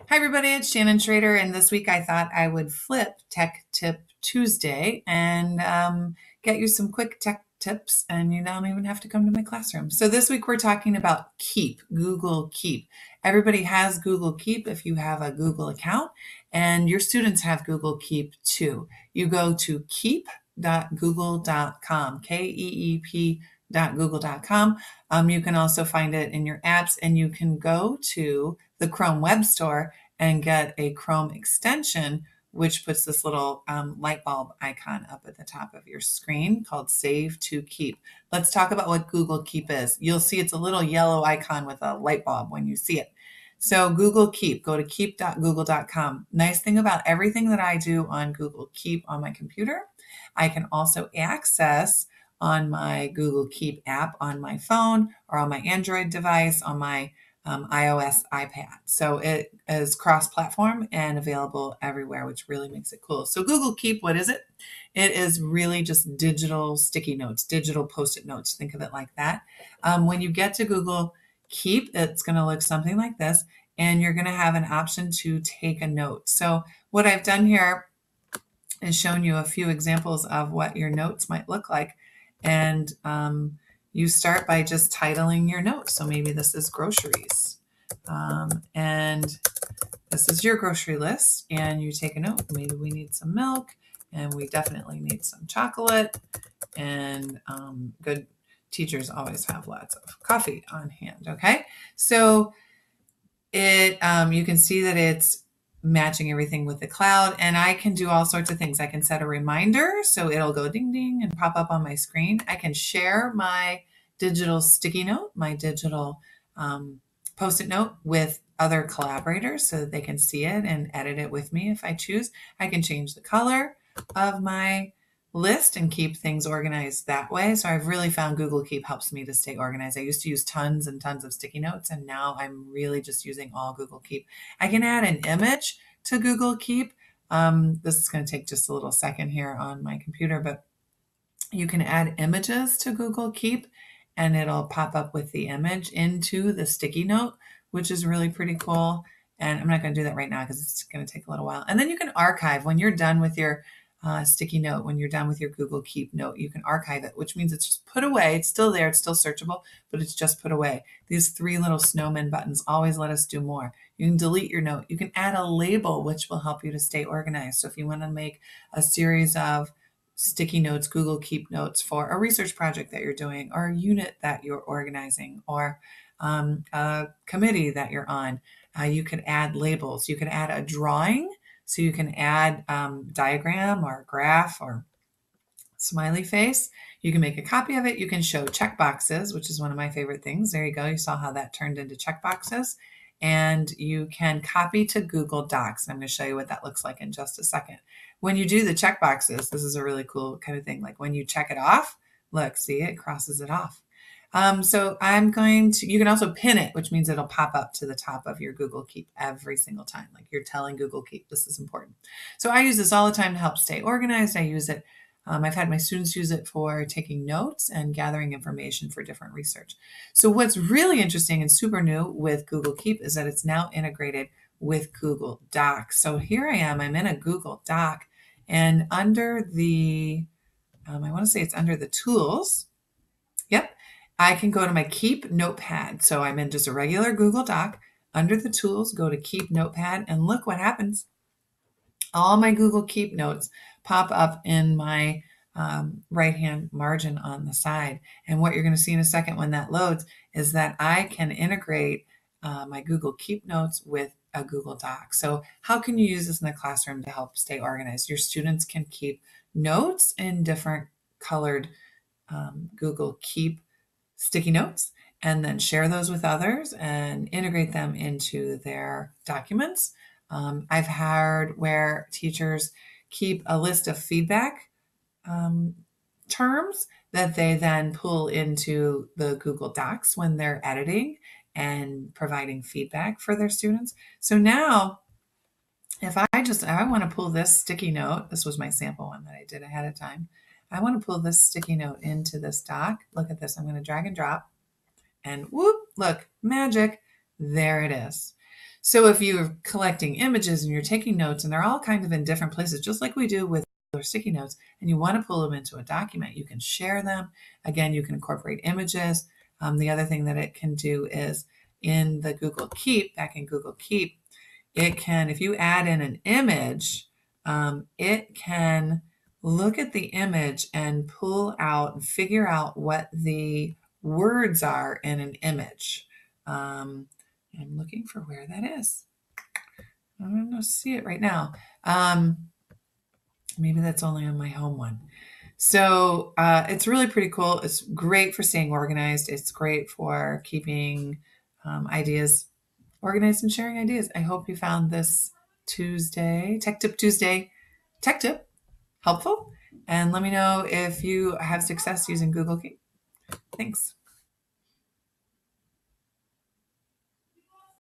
Hi, everybody. It's Shannon Schroeder, and this week I thought I would flip Tech Tip Tuesday and get you some quick tech tips, and you don't even have to come to my classroom. So, this week we're talking about Keep, Google Keep. Everybody has Google Keep if you have a Google account, and your students have Google Keep too. You go to keep.google.com, keep.google.com. You can also find it in your apps, and you can go to the Chrome Web Store and get a Chrome extension, which puts this little light bulb icon up at the top of your screen called Save to Keep. Let's talk about what Google Keep is. You'll see it's a little yellow icon with a light bulb when you see it. So Google Keep, go to keep.google.com. Nice thing about everything that I do on Google Keep on my computer, I can also access on my Google Keep app on my phone or on my Android device, on my iOS iPad. So it is cross-platform and available everywhere, which really makes it cool. So Google Keep, what is it? It is really just digital sticky notes, digital Post-it notes. Think of it like that. When you get to Google Keep, it's going to look something like this, and you're going to have an option to take a note. So what I've done here is shown you a few examples of what your notes might look like. And you start by just titling your note. So maybe this is groceries. And this is your grocery list. And you take a note. Maybe we need some milk. And we definitely need some chocolate. And good teachers always have lots of coffee on hand. Okay. So you can see that it's matching everything with the cloud, and I can do all sorts of things. I can set a reminder so it'll go ding ding and pop up on my screen. I can share my digital sticky note, my digital Post-it note with other collaborators so that they can see it and edit it with me if I choose. I can change the color of my list and keep things organized that way. So I've really found Google Keep helps me to stay organized. I used to use tons and tons of sticky notes, and now I'm really just using all Google Keep. I can add an image to Google Keep. This is going to take just a little second here on my computer, but you can add images to Google Keep and it'll pop up with the image into the sticky note, which is really pretty cool. And I'm not going to do that right now because it's going to take a little while. And then you can archive when you're done with your sticky note, when you're done with your Google Keep note, you can archive it, which means it's just put away. It's still there. It's still searchable, but it's just put away. These three little snowman buttons always let us do more. You can delete your note. You can add a label, which will help you to stay organized. So if you want to make a series of sticky notes, Google Keep notes for a research project that you're doing, or a unit that you're organizing, or a committee that you're on, you could add labels. You could add a drawing. So you can add diagram or graph or smiley face. You can make a copy of it. You can show check boxes, which is one of my favorite things. There you go. You saw how that turned into check boxes. And you can copy to Google Docs. I'm going to show you what that looks like in just a second. When you do the check boxes, this is a really cool kind of thing. Like when you check it off, look, see, it crosses it off. So you can also pin it, which means it'll pop up to the top of your Google Keep every single time. Like you're telling Google Keep, this is important. So I use this all the time to help stay organized. I use it. I've had my students use it for taking notes and gathering information for different research. So what's really interesting and super new with Google Keep is that it's now integrated with Google Docs. So here I am, I'm in a Google Doc, and under the, I want to say it's under the tools. Yep. I can go to my Keep Notepad. So I'm in just a regular Google Doc. Under the tools, go to Keep Notepad, and look what happens. All my Google Keep notes pop up in my right-hand margin on the side. And what you're going to see in a second when that loads is that I can integrate my Google Keep notes with a Google Doc. So how can you use this in the classroom to help stay organized? Your students can keep notes in different colored Google Keep sticky notes and then share those with others and integrate them into their documents. I've heard where teachers keep a list of feedback terms that they then pull into the Google Docs when they're editing and providing feedback for their students. So now, if I want to pull this sticky note, this was my sample one that I did ahead of time. I want to pull this sticky note into this doc. Look at this. I'm going to drag and drop. And whoop, look, magic. There it is. So if you're collecting images and you're taking notes and they're all kind of in different places, just like we do with our sticky notes, and you want to pull them into a document, you can share them. Again, you can incorporate images. The other thing that it can do is in the Google Keep, back in Google Keep, it can, if you add in an image, it can look at the image and pull out and figure out what the words are in an image. I'm looking for where that is. I don't see it right now. Maybe that's only on my home one. So it's really pretty cool. It's great for staying organized. It's great for keeping ideas organized and sharing ideas. I hope you found this Tuesday tech tip helpful. And let me know if you have success using Google Keep. Thanks.